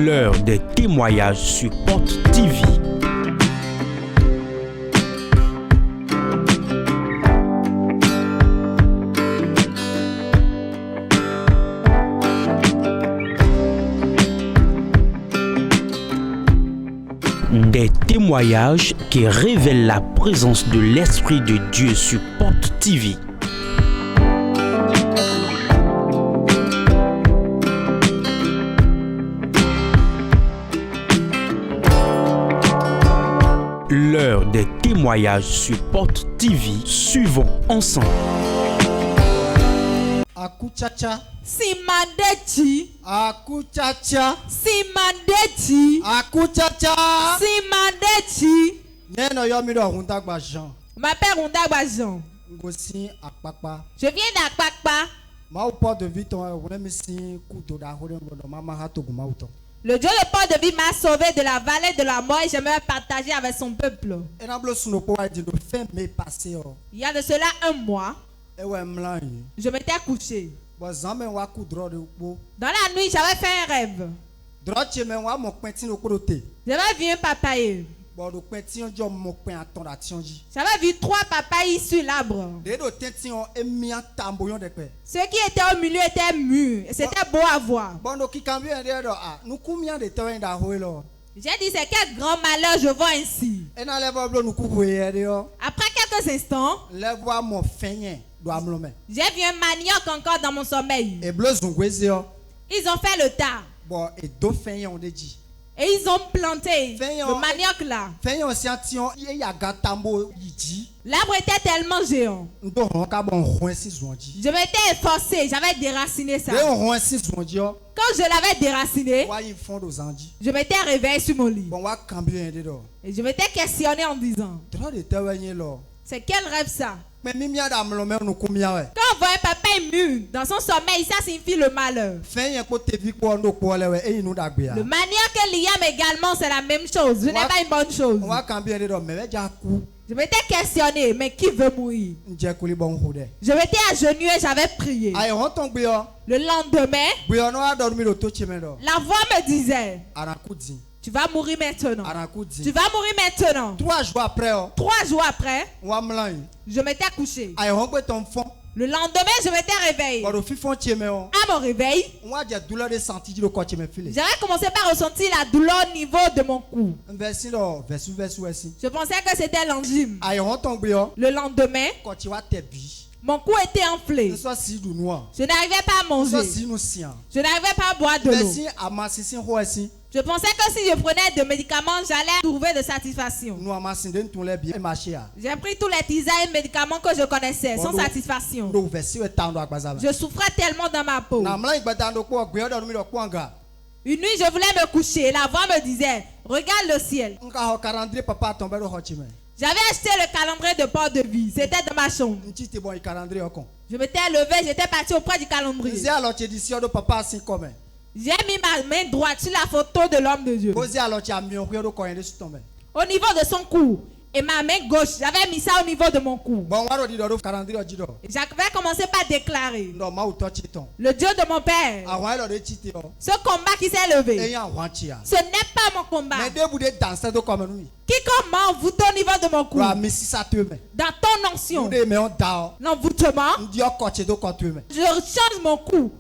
L'heure des témoignages sur Porte TV. Des témoignages qui révèlent la présence de l'Esprit de Dieu sur Porte TV. L'heure des témoignages sur Porte TV. Suivons ensemble. Akuchacha. Simandechi. Akuchacha. Simandechi. Akuchacha. Simandechi. Neno yomi do hundagba Jean. Ma père Ondagba Jean. Ngosi akpakpa. Je viens d'Akpakpa. Ma Port de vie ton on me si kuto da hore do mama ha to guma uto. Le Dieu de Port de vie m'a sauvé de la vallée de la mort et j'aimerais partager avec son peuple. E na blo suno po wa di do fin me passé o. Il y a de cela un mois, E we mlan yi. je m'étais couché. Bo zame wa ku dro de po. Dans la nuit, j'avais fait un rêve. Dro che me wa mo pentin okorote. J'avais vu un papaye. Bo do pentin jo mo pen aton action ji. J'avais vu 3 papayes sur l'arbre. De do tentin o emi atamboyon de pe. Ceux qui étaient au milieu étaient mûrs. Et c'était beau à voir. Bon do ki cambien de do ah. Nou combien de temps da ho lo. J'ai dit, c'est quel grand malheur je vois ainsi. E na level blo nou ku ho ye de yo. Après quelques instants, Level mo fenyen do amlome. j'ai vu un manioc encore dans mon sommeil. E blo zungwezi yo. Ils ont fait le tas. Bon, et do fenyen on de di. Et ils ont planté Feignant. le manioc là. Fenyen osiantion ye ya gatambo yiji. L'arbre était tellement géant. Ndo ron ka bon ron si zonji. Je m'étais efforcé, j'avais déraciné ça. De ron si zonji yo. Quand je l'avais déraciné, Wa yin fond do zanji. je m'étais réveillé sur mon lit. Bon wa cambien de do. Et je m'étais questionné en disant, Dro de tewenye lo. c'est quel rêve ça? Mais mimia da amlome no kumia we. Quand on voit un papa mûr dans son sommeil, ça signifie le malheur. Fenyen ko te vi ko ndo ko le we e yin da gbe ya. Le manioc et l'iam également, c'est la même chose. Ce n'est pas une bonne chose. Wa cambien de do me we ja ku. Je m'étais questionné, mais qui veut mourir? Nje kuli bon ho de. Je m'étais agenouillé, j'avais prié. Ay ron ton gbe yo. Le lendemain, Gbe yo no a dormi do to cheme do. la voix me disait, Arakudi. tu vas mourir maintenant. Tu Arakudi. vas mourir maintenant. 3 jours après oh. 3 jours après, Wa mlan yi. je m'étais couché. Ay ron gbe ton fond. Le lendemain, je m'étais réveillé. Bon do fifon cheme o. À mon réveil, On a des douleurs de senti do ko cheme file. j'avais commencé par ressentir la douleur au niveau de mon cou. Versi do, versu esi. Je pensais que c'était l'angine. Ay ron ton gbe yo. Le lendemain, Ko ti wa te bi. mon cou était enflé. So si du noir. Je n'arrivais pas à So manger. si nous sien. Je n'arrivais pas à boire de l'eau. Versi amasisin ho esi. Je pensais que si je prenais des médicaments, j'allais trouver de satisfaction. Nous amasin den ton le bien marché a. J'ai pris tous les tisanes et médicaments que je connaissais sans satisfaction. Do versi we tando agbaza. Je souffrais tellement dans ma peau. Na mlan igba tando ko gbe yo do mi do ko anga. Une nuit, je voulais me coucher. La voix me disait, regarde le ciel. Nka ho calendrier papa tomber do ho chime. J'avais acheté le calendrier de Port de Vie. C'était dans ma chambre. Nti te bon i calendrier okon. Je m'étais levé, j'étais parti auprès du calendrier. Nzi alors ti édition do papa sin comme. J'ai mis ma main droite sur la photo de l'homme de Dieu. Posi alors ti amion ko do ko yen de su tomber. Au niveau de son cou. Et ma main gauche, j'avais mis ça au niveau de mon cou. Bon wa do di do calendrier o di do. J'avais commencé par déclarer, No ma uto chi ton. le Dieu de mon père, Awon lo de chi te o. ce combat qui s'est levé, Eyan wan chi a. ce n'est pas mon combat. Mais de bude danser do comme nous. Quiconque m'a envoûté au niveau de mon cou, Wa mi si sa te me. dans ton onction, Nous de me on da o. l'envoûtement, Ndi o ko che do ko te me. je change mon cou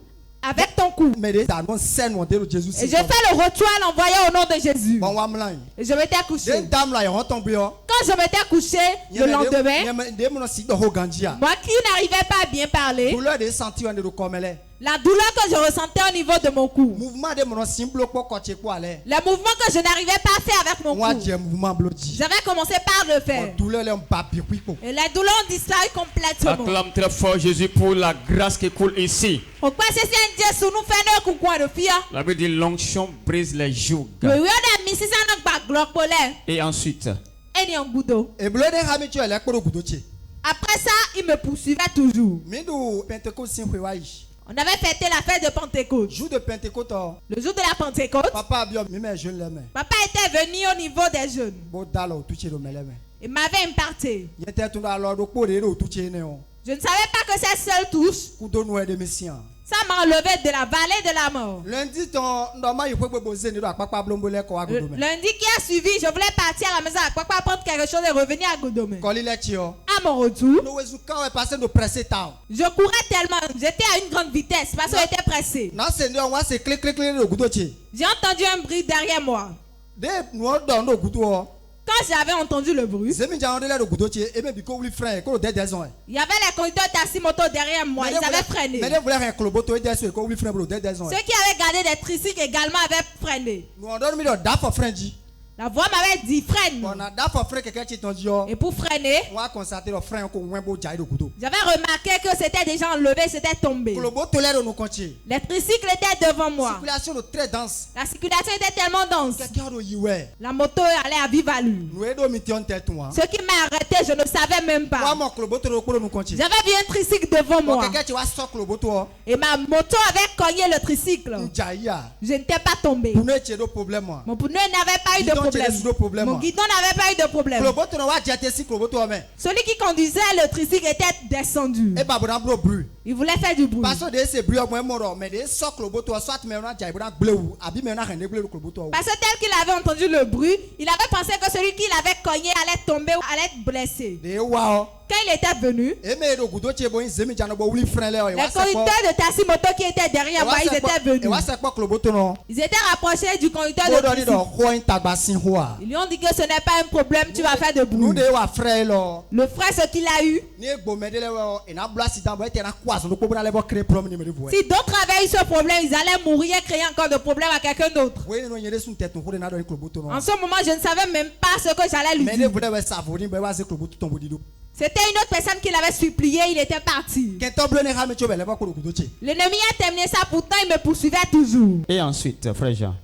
avec ton cou. Mais de da non sen won de Jésus Et si. je fais le retour à l'envoyer au nom de Jésus. Bon wa mlan. Et je m'étais couché. Den dam la yon ton gbe o. Quand je m'étais couché, le lendemain, de mo no si do ho ganji a. moi qui n'arrivais pas à bien parler, Douleur de senti on de comme elle. la douleur que je ressentais au niveau de mon cou, Mouvement de mon simple ko ko che ko ale. les mouvements que je n'arrivais pas à faire avec mon Moi cou, j'ai mouvement blotti. j'avais commencé par le Mon faire. douleur le papi ko. Et les douleurs ont disparu complètement. Acclame très fort Jésus pour la grâce qui coule ici. Pourquoi c'est un Dieu sous nous fait un coucou de fille? La Bible dit l'onction brise les jougs. Le roi de Missi ça n'a pas gloire polaire. Et ensuite, Et ni un goudo. E bleu de hami tu ele ko gudo che. Après ça, il me poursuivait toujours. Mi do Pentecôte sin hwe yi. On avait fêté la fête de Pentecôte. Jour de Pentecôte o. Le jour de la Pentecôte, Papa bio mi me jeune le me. papa était venu au niveau des jeunes. Bo dalo tu che do mele me. Il m'avait imparté. Yete tu da lo do po re do tu che ne o. Je ne savais pas que cette seule touche, kudo noe de messien. ça m'a enlevé de la vallée de la mort. Lundi ton normal il faut poser ne doit pas blombolé ko agodome. Lundi qui a suivi, je voulais partir à la maison à Kwakwa prendre quelque chose et revenir à Godomé. Quand il est tio. À mon retour, No wezuka est passé de presser temps. je courais tellement, j'étais à une grande vitesse parce que j'étais pressé. Non c'est nous on va se clic le kudo ti. J'ai entendu un bruit derrière moi. De nous dans no kudo. Quand j'avais entendu le bruit, Zemi ja on le kudo ti et même biko wuli frein ko de des. il y avait les conducteurs taxi-moto derrière moi, ils avaient freiné. Mais de vouloir un kloboto et des ko wuli frein pour de des. Ceux qui avaient gardé des tricycles également avaient freiné. Nous on donne mi do da for frein ji. La voix m'avait dit freine. On a da for frein quelqu'un ti ton dio. Et pour freiner, On va constater le frein ko wen bo jai le kudo. j'avais remarqué que c'était des gens enlevés, c'était tombé. Kloboto l'air nous continue. Les tricycles étaient devant moi. Circulation de très dense. La circulation était tellement dense. Quelqu'un do yiwe. La moto allait à vive allure. Nous edo mi tion tête toi. Ce qui m'a arrêté, je ne savais même Moi pas. mon kloboto ko nous continue. J'avais vu un tricycle devant Bon moi. quelqu'un tu vas so kloboto. Et ma moto avait cogné le tricycle. Njaya. Je n'étais pas tombé. Pour ne tiedo problème moi. Mon pneu n'avait pas eu de Guidon, tu as des problème. problèmes. Mon guidon n'avait pas eu de problème. Kloboto no wa jete si kloboto mais. Celui qui conduisait le tricycle était descendu. E ba bra blo bruit. Il voulait faire du bruit. Parce que de ce bruit au moins moro mais de so kloboto soit mais on a jai bra bleu abi mais on a rien bleu kloboto. Parce que tel qu'il avait entendu le bruit, il avait pensé que celui qui l'avait cogné allait tomber ou allait être blessé. De wa. Quand il était venu, E me do gudo tie bon zemi jano bo wuli frein le o. les conducteurs de taxi-moto qui étaient derrière moi, ils étaient E venus. wa se pa kloboto no. Ils étaient rapprochés du conducteur Bo de do ni tricycle. do ho in tagbasin ho a. Ils lui ont dit que ce n'est pas un problème, tu vas faire de Nous bruit. de wa frein lo. Le frère, ce qu'il a eu, Ni gbo me de le o e na bla accident bo e na kwaso no ko bra le bo créer problème ni me voix. si d'autres avaient eu ce problème, ils allaient mourir et créer encore de problèmes à quelqu'un d'autre. Oui no nyere sun tête no ko na do kloboto no. En ce moment, je ne savais même pas ce que j'allais lui Mais de dire. voulait savourer be wa se kloboto ton bodido. C'était une autre personne qui l'avait supplié, il était parti. Kento bleu ne ha me chobe le ba ko gudo tie. L'ennemi a terminé ça, pourtant il me poursuivait toujours. Et ensuite, frère Jean.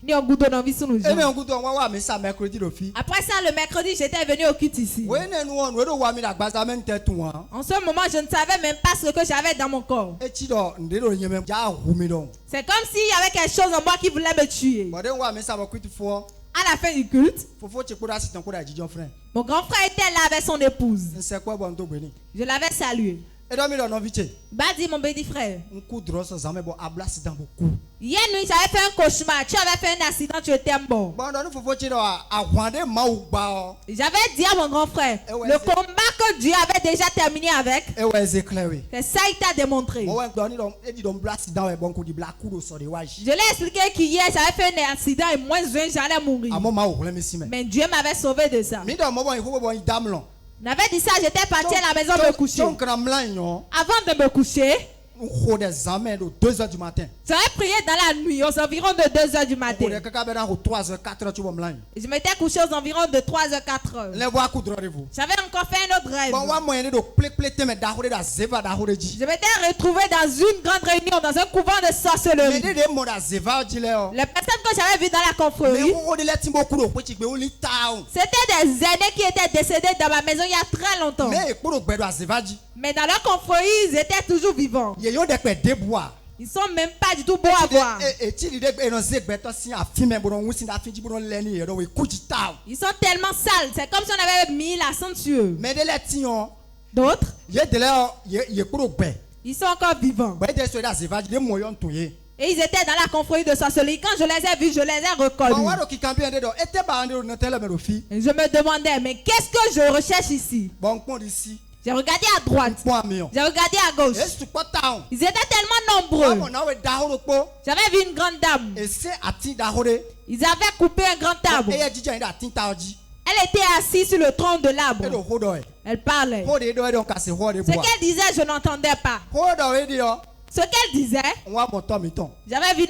Ni au goût de nos vies sous nos E me gens. on gudo wa wa me sa mercredi do fi. Après ça, le mercredi, j'étais venu au culte ici. Oui ne nu on do wa mi da gbaza men tête toi. En ce moment, je ne savais même pas ce que j'avais dans mon corps. E ti do nde do nyeme ja hu mi do. C'est comme s'il y avait quelque chose en moi qui voulait me tuer. Bo de wa me sa ba kwiti fo. À la fin du culte, Fofo che ko da sitan ko da jijon frère. mon grand frère était là avec son épouse. C'est quoi bon do gbeni. Je l'avais salué. E do mi do no viche. Bah, dit mon petit frère. Un coup de rosse ça me bo abla sitan beaucoup. Hier nuit, j'avais fait un cauchemar. Tu avais fait un accident, tu étais mort. Bon do fofo che do a wande ma u gba o. J'avais dit à mon grand frère, Eh ouais, le c'est- combat que Dieu avait déjà terminé avec, E wa ze clair oui. c'est ça il t'a démontré. Mo wa do ni do e di do bla sitan e bon ko di bla ku do so de wa ji. Je l'ai expliqué qu'hier, j'avais fait un accident et moins un, j'allais mourir. Amo ma u le me si me. Mais Dieu m'avait sauvé de ça. Mi do mo bon i fofo bon i damlon. On avait dit ça, j'étais parti à la maison me coucher. Ton kramlan yo. Avant de me coucher, Un gros des amens de 2h du matin. j'avais prié dans la nuit aux environs de 2h du matin. Pour les caca ben 3h 4h tu vas me l'an. Je m'étais couché aux environs de 3h, 4h. Les voix coup de rendez-vous. J'avais encore fait un autre rêve. Bon wa moyen de plek me da hore da zeva da hore ji. Je m'étais retrouvé dans une grande réunion, dans un couvent de Mais sorcellerie. de mo da zeva ji le o. Les personnes que j'avais vues dans la Mais confrérie, o de le timbo ku do pe ti gbe o li town. c'était des aînés qui étaient décédés dans ma maison il y a très longtemps. Mais ku do gbe do zeva ji. Mais dans leur confrérie, ils étaient toujours vivants. Ye yo de pe de bois. Ils sont même pas du tout beaux à voir. E ti li de e no ze gbe to si afin me bo no wusin da fin ji bo no le ni e do we ku ji town. Ils sont tellement sales. C'est comme si on avait mis la sang sur eux. Mais de le ti on. D'autres, Ye de le ye ku do gbe. ils sont encore vivants. Ba de so da zeva ji de mo yo ntoye. Et ils étaient dans la confrérie de sorcellerie. Quand je les ai vus, je les ai Bon reconnus. wa do ki kan bien de do. E te ba ande no tele me do fi. Et je me demandais, mais qu'est-ce que je recherche ici? Bon pon ici. J'ai regardé à droite. Pon amion. J'ai regardé à gauche. E su po town. Ils étaient tellement nombreux. Amo na we da hore po. J'avais vu une grande dame. E se ati da hore. Ils avaient coupé un grand arbre. E ye jija da tin ta oji. Elle était assise sur le tronc de E do l'arbre. hodo e. Elle parlait. Hode do e do ka se hode Ce bois. qu'elle disait, je n'entendais pas. Hodo e di o. Ce qu'elle disait, Wa mo to mi ton. j'avais vu.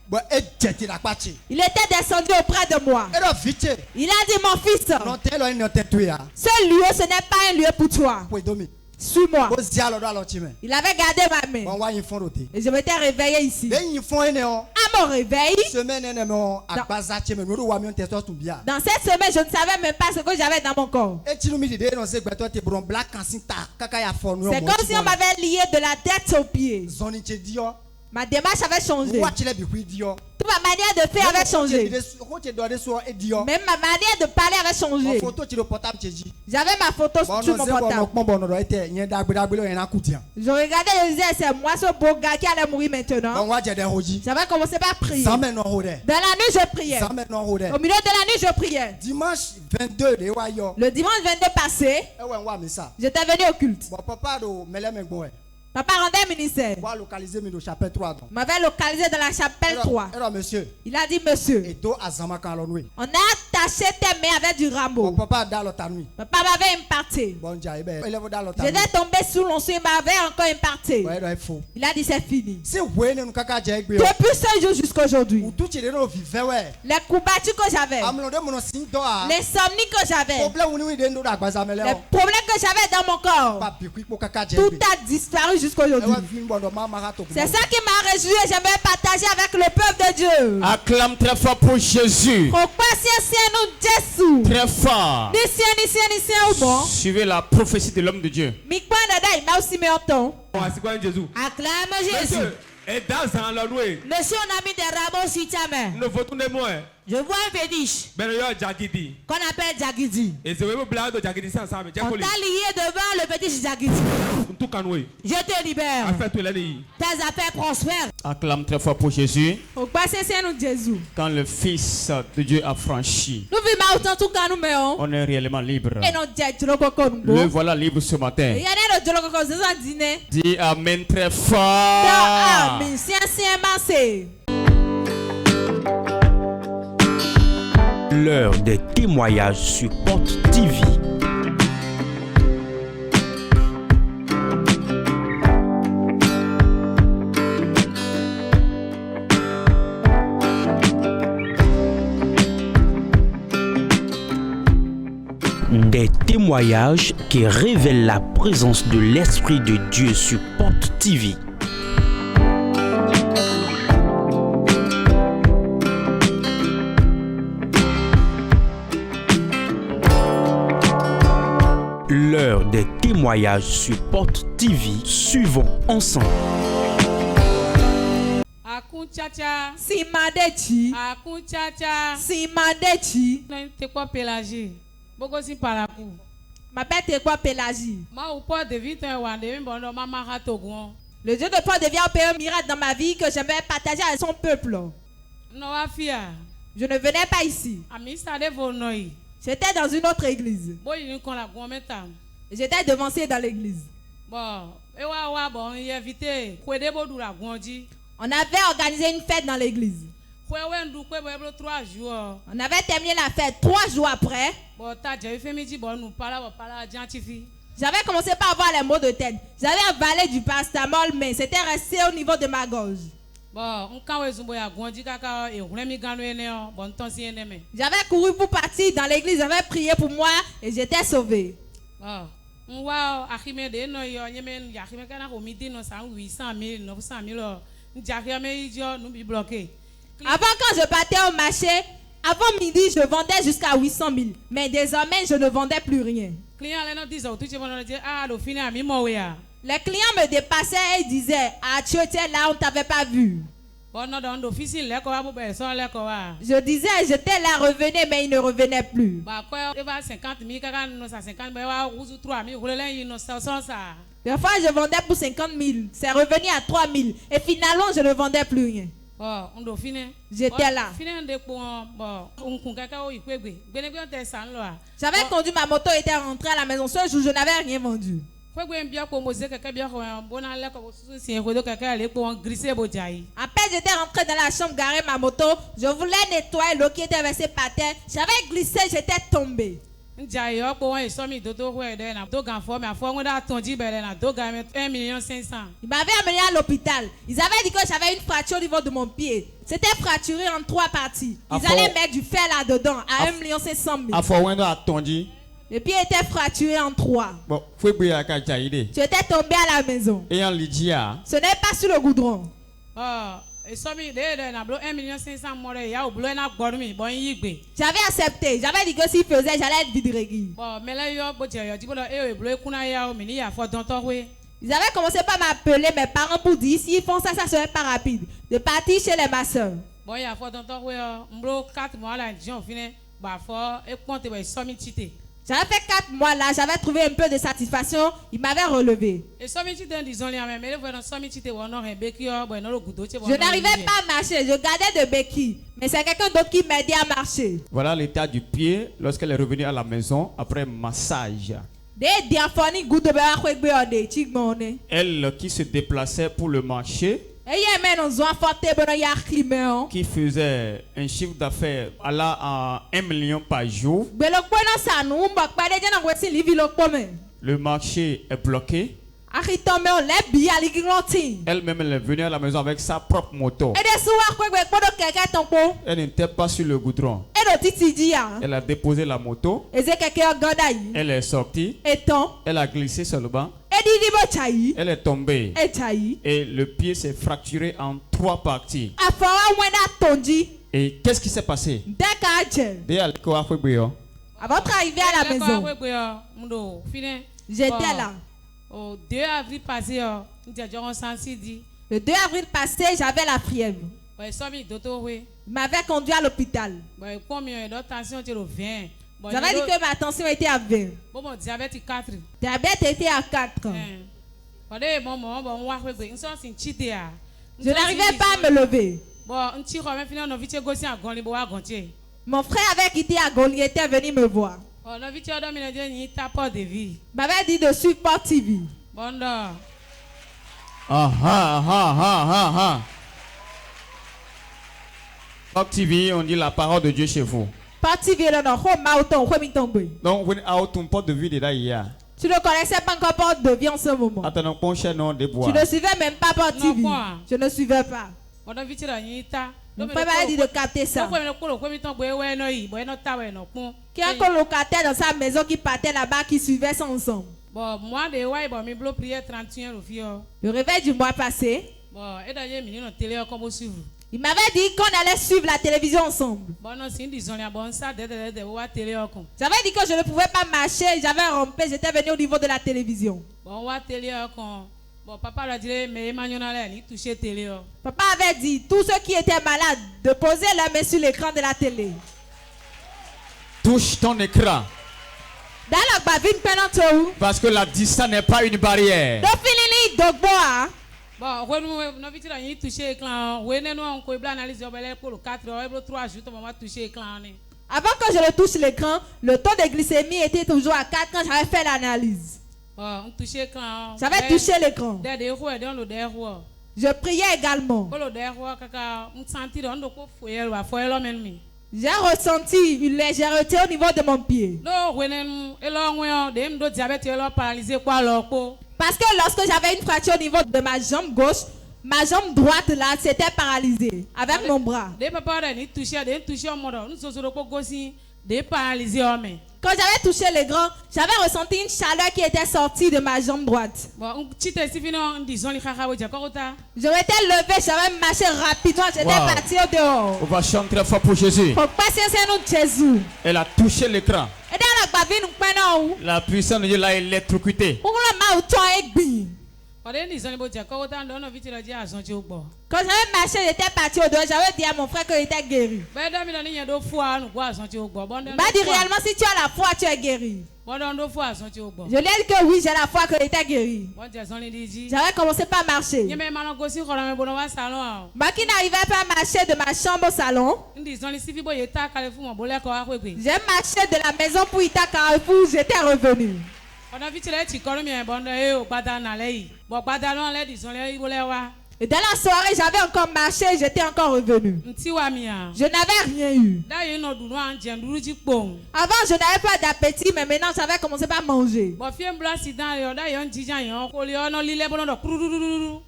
Bo e jeti la pachi. Il était descendu auprès de moi. E do vite. Il a dit, mon fils, Non te lo ni te tu ya. ce lieu, ce n'est pas un lieu pour toi. Po do mi. Suis-moi. Bo zia lo do alo ti me. Il avait gardé ma main. Bon wa yin fon rote. Et je m'étais réveillé ici. De yin fon ene o. À mon réveil, Semaine ene mo agbaza ti me no do wa mi te so tun bia. dans cette semaine, je ne savais même pas ce que j'avais dans mon corps. E ti nu mi de no se gbe to te bron black kan sin ta kaka ya fon no C'est mo. comme si on m'avait lié de la tête aux pieds. Zoni che di o. Ma démarche avait changé. What you be with you? Toute ma manière de faire avait changé. Même ma manière de parler avait changé. J'avais ma photo sur mon portable. Je regardais et je disais, c'est moi ce beau gars qui allait mourir maintenant. J'avais commencé par prier. Dans la nuit, je priais. Au milieu de la nuit, je priais. Dimanche 22, le dimanche 22 passé, j'étais venu au culte. Papa rendait ministère. M'avait localisé dans la chapelle 3. Il a dit, monsieur, on a attaché tes mains avec du rameau. Papa m'avait imparti. J'étais tombé sous l'onction, il m'avait encore imparti. Il a dit, c'est fini. Depuis ce jour jusqu'à aujourd'hui, les coups que j'avais, l'insomnie que j'avais, les problèmes que j'avais dans mon corps, tout a disparu jusqu'à aujourd'hui. C'est ça qui m'a réjoui et j'aimerais partager avec le peuple de Dieu. Acclame très fort pour Jésus. Très fort. Suivez la prophétie de l'homme de Dieu. Acclame Jésus. Monsieur, on a mis des rameaux sur ta main. Je vois un fétiche qu'on appelle Jagidi. On t'a lié devant le fétiche Jagidi. Je te libère. Tes affaires prospèrent. Acclame très fort pour Jésus. Quand le Fils de Dieu a franchi, on est réellement libre. Le voilà libre ce matin. Dis Amen très fort. L'heure des témoignages sur Porte TV. Des témoignages qui révèlent la présence de l'Esprit de Dieu sur Porte TV. L'heure des témoignages sur Porte TV. Suivons ensemble. Simadechi. Simadechi. M'appelle t'es quoi Pélagie? Le Dieu de Paul devient opérer un miracle dans ma vie que j'aimerais partager avec son peuple. Je ne venais pas ici. J'étais dans une autre église. J'étais devancé dans l'église. On avait organisé une fête dans l'église. On avait terminé la fête 3 jours après. J'avais commencé par avoir les maux de tête. J'avais avalé du paracétamol, mais c'était resté au niveau de ma gorge. J'avais couru pour partir dans l'église, j'avais prié pour moi et j'étais sauvé. Avant, quand je partais au marché, avant midi, je vendais jusqu'à 800 000. Mais désormais, je ne vendais plus rien. Les clients me dépassaient et disaient, ah, tu étais là, on ne t'avait pas vu. Je disais, j'étais là, revenez, mais il ne revenait plus. Des fois, je vendais pour 50 000. C'est revenu à 3 000. Et finalement, je ne vendais plus rien. J'étais là. J'avais conduit ma moto et était rentré à la maison. Ce jour, je n'avais rien vendu. Après, j'étais rentré dans la chambre, garé ma moto. Je voulais nettoyer l'eau qui était versée par terre. J'avais glissé, j'étais tombé. Il m'avait amené à l'hôpital. Ils avaient dit que j'avais une fracture au niveau de mon pied. C'était fracturé en 3 parties. Ils allaient mettre du fer là-dedans à 1 500 000. Le pied était fracturé en 3. Tu étais tombé à la maison. Ce n'est pas sur le goudron. J'avais accepté. J'avais dit que s'il faisait, j'allais être vidrégui. Ils avaient commencé par m'appeler mes parents pour dire s'ils font ça, ça serait pas rapide. De partir chez les masseurs. Bon, il y a fort longtemps que 4 mois là, j'ai fini, bah fort et compter bah somme tité. J'avais fait 4 mois là, j'avais trouvé un peu de satisfaction, il m'avait relevé. Et somme tité disons les mêmes, mais voilà somme tité on aurait béquille, bon non le goudot. Je n'arrivais pas à marcher, je gardais de béquilles, mais c'est quelqu'un d'autre qui m'aidait à marcher. Voilà l'état du pied lorsqu'elle est revenue à la maison après massage. Elle qui se déplaçait pour le marché, qui faisait un chiffre d'affaires allant à 1 million par jour. Le marché est bloqué. Elle-même elle est venue à la maison avec sa propre moto. Elle n'était pas sur le goudron. Elle a déposé la moto. Elle est sortie. Elle a glissé sur le banc. Elle est tombée. Et le pied s'est fracturé en 3 parties. Et qu'est-ce qui s'est passé? Avant d'arriver à la maison, j'étais là. Au 2 avril passé, le 2 avril passé, j'avais la fièvre. Il m'avait conduit à l'hôpital. J'avais dit que ma tension était à 20. Diabète 4. Diabète était à 4. Je n'arrivais pas à me lever. Mon frère avait quitté Agoli, il était venu me voir. Il m'avait dit de suivre Port TV. Port TV, on dit la parole de Dieu chez vous. Port TV, donc, vous avez ton porte de vie déjà hier. Tu ne connaissais pas encore Port de vie en ce moment. Tu ne suivais même pas Port TV. Je ne suivais pas. Mon père m'a dit de capter ça. Qui a un colocataire dans sa maison qui partait là-bas, qui suivait ça ensemble. Le réveil du mois passé, il m'avait dit qu'on allait suivre la télévision ensemble. J'avais dit que je ne pouvais pas marcher, j'avais rampé, j'étais venu au niveau de la télévision. Papa avait dit tous ceux qui étaient malades de poser la main sur l'écran de la télé. Touche ton écran. Parce que la distance n'est pas une barrière. Avant que je le touche l'écran, le taux de glycémie était toujours à 4 quand j'avais fait l'analyse. J'avais touché l'écran. Je priais également. J'ai ressenti une légèreté au niveau de mon pied. Parce que lorsque j'avais une fracture au niveau de ma jambe gauche, ma jambe droite là s'était paralysée avec mon bras. Quand j'avais touché l'écran, j'avais ressenti une chaleur qui était sortie de ma jambe droite. Je m'étais levé, j'avais marché rapidement, j'étais parti au dehors. On va chanter très fort pour Jésus. Elle a touché l'écran. La puissance de Dieu l'a électrocuté. Quand j'avais marché, j'étais parti au dehors, j'avais dit à mon frère qu'il était guéri. Il m'a dit réellement si tu as la foi, tu es guéri. Je lui ai dit que oui, j'ai la foi qu'il était guéri. J'avais commencé par marcher. Moi qui n'arrivais pas à marcher de ma chambre au salon, j'ai marché de la maison pour Ita Carrefour, j'étais revenu. Et dans la soirée, j'avais encore marché, j'étais encore revenu. Je n'avais rien eu. Avant, je n'avais pas d'appétit, mais maintenant, j'avais commencé par manger.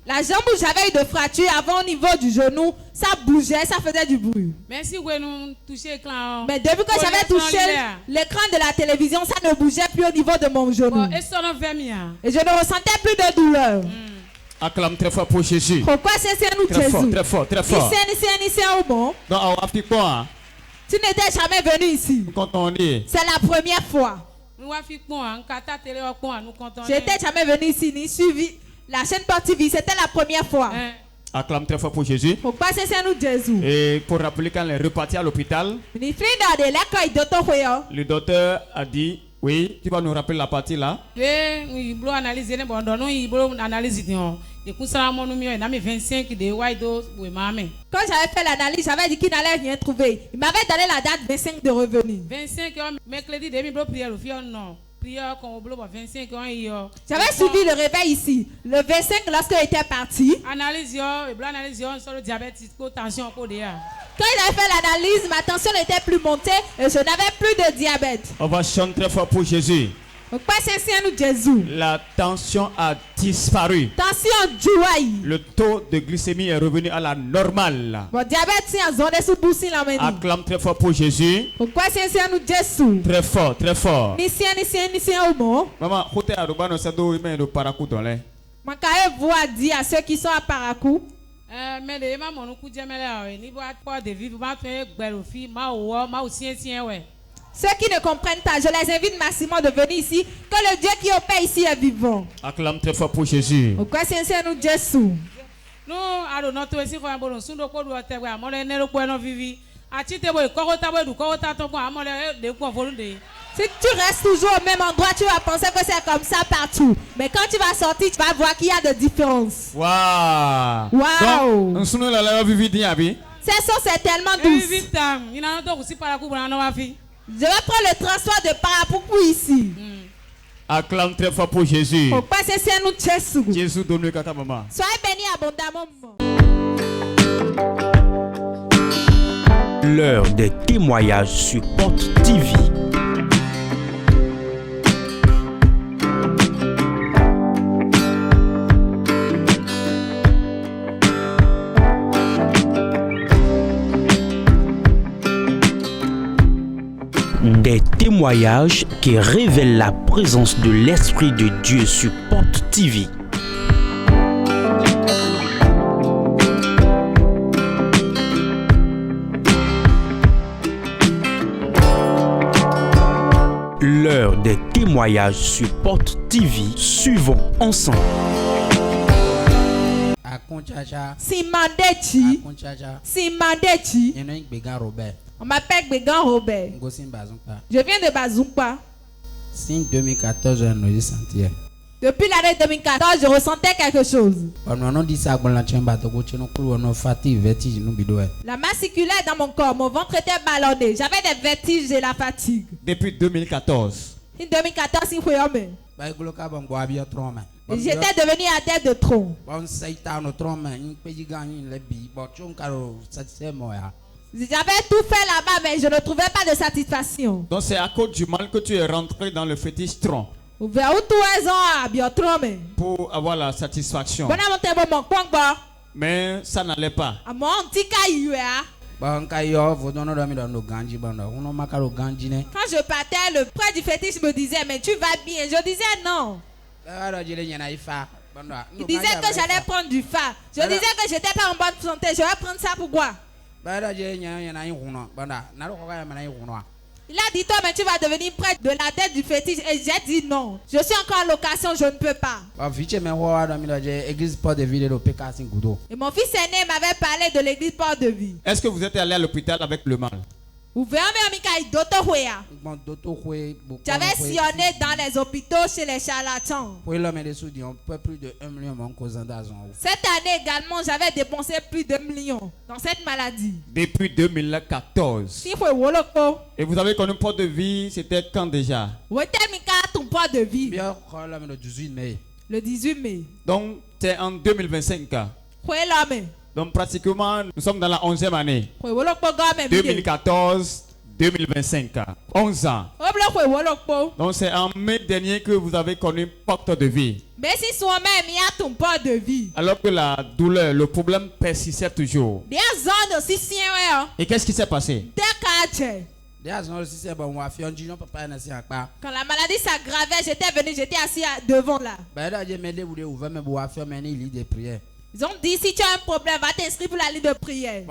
La jambe où j'avais eu de fracture avant au niveau du genou, ça bougeait, ça faisait du bruit. Mais depuis que j'avais touché l'écran de la télévision, ça ne bougeait plus au niveau de mon genou. Et je ne ressentais plus de douleur. Acclame très fort pour Jésus. Pourquoi c'est nous Jésus? Très fort. Tu n'étais jamais venu ici. Quand on dit. C'est la première fois. J'étais jamais venu ici ni suivi la chaîne Port TV, c'était la première fois. Acclame très fort pour Jésus. Et pour rappeler quand elle est repartie à l'hôpital, le docteur a dit, oui, tu vas nous rappeler la partie là. Quand j'avais fait l'analyse, j'avais dit qu'il n'allait rien trouver. Il m'avait donné la date 25 de revenu. 25 mercredi, j'avais suivi le réveil ici. Le 25, lorsqu'il était parti. Quand il avait fait l'analyse, ma tension n'était plus montée et je n'avais plus de diabète. On va chanter très fort pour Jésus. La tension a disparu. Le taux de glycémie est revenu à la normale. Acclame très fort pour Jésus. Très fort, très fort. Maman, côté Arubano, ça doit y mettre le paracou dans l'air. Vous a dit à ceux qui sont à Paracou. Ceux qui ne comprennent pas, je les invite massivement de venir ici, que le Dieu qui opère ici est vivant. Acclame très fort pour Jésus. Pourquoi c'est nous Jésus? Si tu restes toujours au même endroit, tu vas penser que c'est comme ça partout. Mais quand tu vas sortir, tu vas voir qu'il y a des différences. Waouh! Wow! Ces sauces c'est tellement douce. Je vais prendre le transport de Parapoukou ici. Acclame très fort pour Jésus. Jésus donne le kata maman. Soyez bénis abondamment. L'heure des témoignages sur Porte TV. Des témoignages qui révèlent la présence de l'Esprit de Dieu sur Porte TV. L'heure des témoignages sur Porte TV. Suivons ensemble. Simandechi. On m'appelle Bégan Robert. Je viens de Bazumpa. Depuis l'année 2014, je ressentais quelque chose. La masse circulaire dans mon corps, mon ventre était ballonné. J'avais des vertiges et la fatigue. Depuis 2014. En 2014, j'étais devenu adepte de tronc. J'avais tout fait là-bas, mais je ne trouvais pas de satisfaction. Donc c'est à cause du mal que tu es rentré dans le fétiche tronc. Pour avoir la satisfaction. Mais ça n'allait pas. Quand je partais, le prêtre du fétiche me disait, mais tu vas bien. Je disais non. Il disait que j'allais prendre du phare. Je disais que j'étais pas en bonne santé. Je vais prendre ça pour quoi? Il a dit, toi, mais tu vas devenir prêtre de la tête du fétiche. Et j'ai dit non. Je suis encore en location, je ne peux pas. Et mon fils aîné m'avait parlé de l'église Port de Vie. Est-ce que vous êtes allé à l'hôpital avec le mal? J'avais sillonné dans les hôpitaux chez les charlatans. Cette année également, j'avais dépensé plus de 1 million dans cette maladie. Depuis 2014. Et vous avez connu Port de Vie, c'était quand déjà? Le 18 mai. Donc, c'est en 2025. Donc pratiquement, nous sommes dans la 11e année. 2014, 2025. 11 ans. Donc c'est en mai dernier que vous avez connu Porte de Vie. Alors que la douleur, le problème persistait toujours. Et qu'est-ce qui s'est passé? Quand la maladie s'aggravait, j'étais assis devant là. Ils ont dit si tu as un problème, va t'inscrire pour la ligne de prière.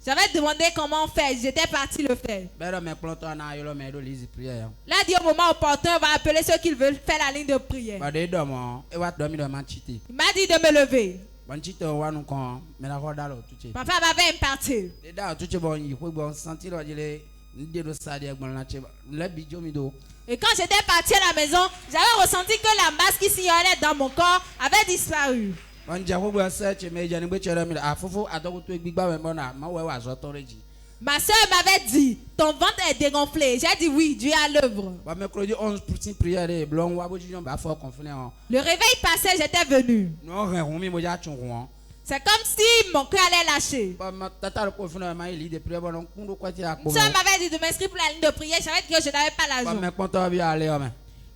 J'avais demandé comment faire, j'étais parti le faire. Là, dit au moment opportun, on va appeler ceux qui veulent faire la ligne de prière. Il m'a dit de me lever. Papa m'avait imparti. Et quand j'étais parti à la maison, j'avais ressenti que la masse qui sillonnait dans mon corps avait disparu. Ma soeur m'avait dit, ton ventre est dégonflé. J'ai dit oui, Dieu est à l'œuvre. Le réveil passait, j'étais venu. C'est comme si mon cœur allait lâcher. Une soeur m'avait dit de m'inscrire pour la ligne de prière. Je savais que je n'avais pas l'argent.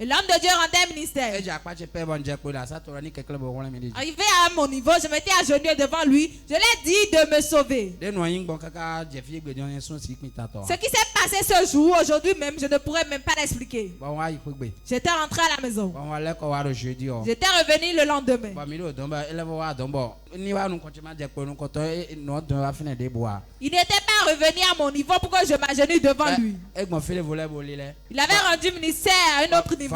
Et l'homme de Dieu rendait ministère. Arrivé à mon niveau, je m'étais agenouillé devant lui. Je lui ai dit de me sauver. Ce qui s'est passé ce jour, aujourd'hui même, je ne pourrais même pas l'expliquer. J'étais rentré à la maison. J'étais revenu le lendemain. Il n'était pas revenu à mon niveau pour que je m'agenouille devant lui. Il avait rendu ministère à un autre niveau. Le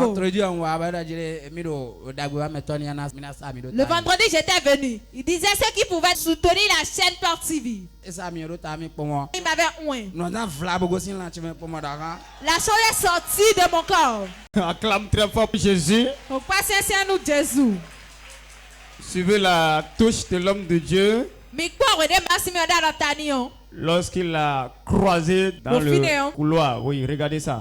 vendredi, j'étais venu. Il disait ceux qui pouvaient soutenir la chaîne Porte TV. Il m'avait oint. La chose est sortie de mon corps. Acclame très fort pour Jésus. Suivez la touche de l'homme de Dieu. Lorsqu'il a croisé dans le couloir. Oui, regardez ça.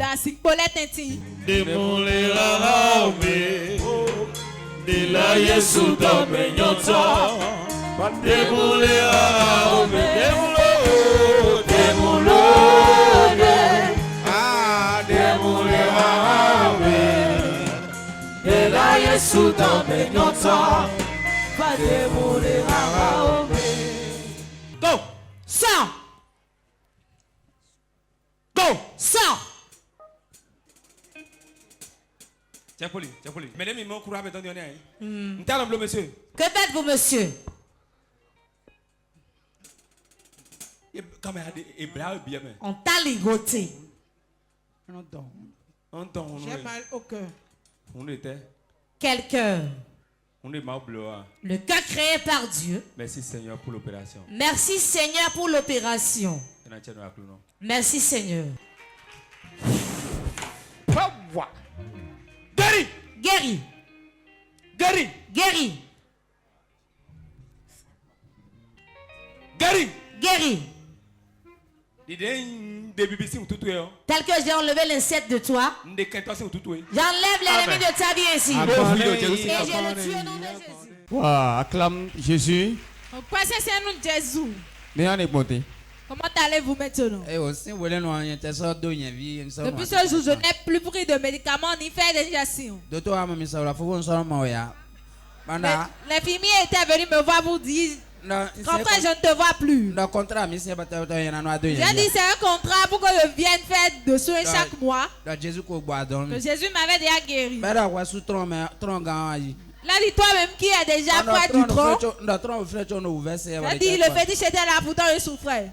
Go! Sors! Go! Sors! Tiens, Poli. Mesdames, ils m'ont couru avec ton dernier. Monsieur. Que faites-vous, monsieur? On t'a ligoté. J'ai mal au cœur. Quel cœur? Le cœur créé par Dieu. Merci Seigneur pour l'opération. Merci Seigneur pour l'opération. Merci Seigneur. Guéri. Guéri. Guéri. Guéri. Guéri. Guéri. Tel que j'ai enlevé l'inceste de toi, j'enlève l'ennemi de ta vie ici. Et je le tue au nom de Jésus. Wow, acclame Jésus. Comment allez-vous maintenant? Depuis ce jour, je n'ai plus pris de médicaments ni fait d'injection. L'infirmier était venu me voir pour dire Contrat, je ne te vois plus. J'ai dit c'est un contrat pour que je vienne faire de soins chaque mois. Que Jésus m'avait déjà guéri. Là, dis toi-même qui est déjà près du tronc. J'ai dit le fétiche était là, pourtant il souffrait.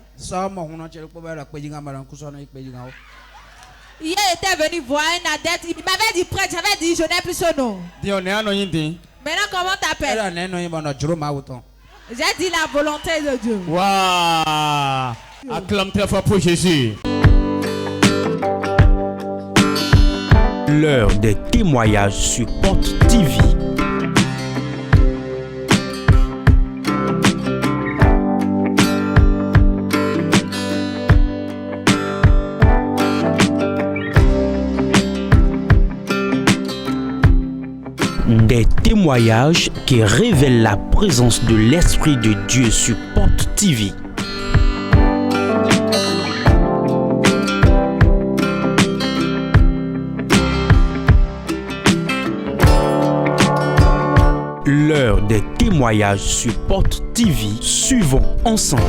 Hier, il était venu voir un adepte. Il m'avait dit prêtre, j'avais dit je n'ai plus ce nom. Maintenant, comment t'appelles? J'ai dit la volonté de Dieu. Waouh! Acclame très fort pour Jésus. L'heure des témoignages sur Porte TV. Des témoignages qui révèlent la présence de l'Esprit de Dieu sur Porte TV. L'heure des témoignages sur Porte TV. Suivons ensemble.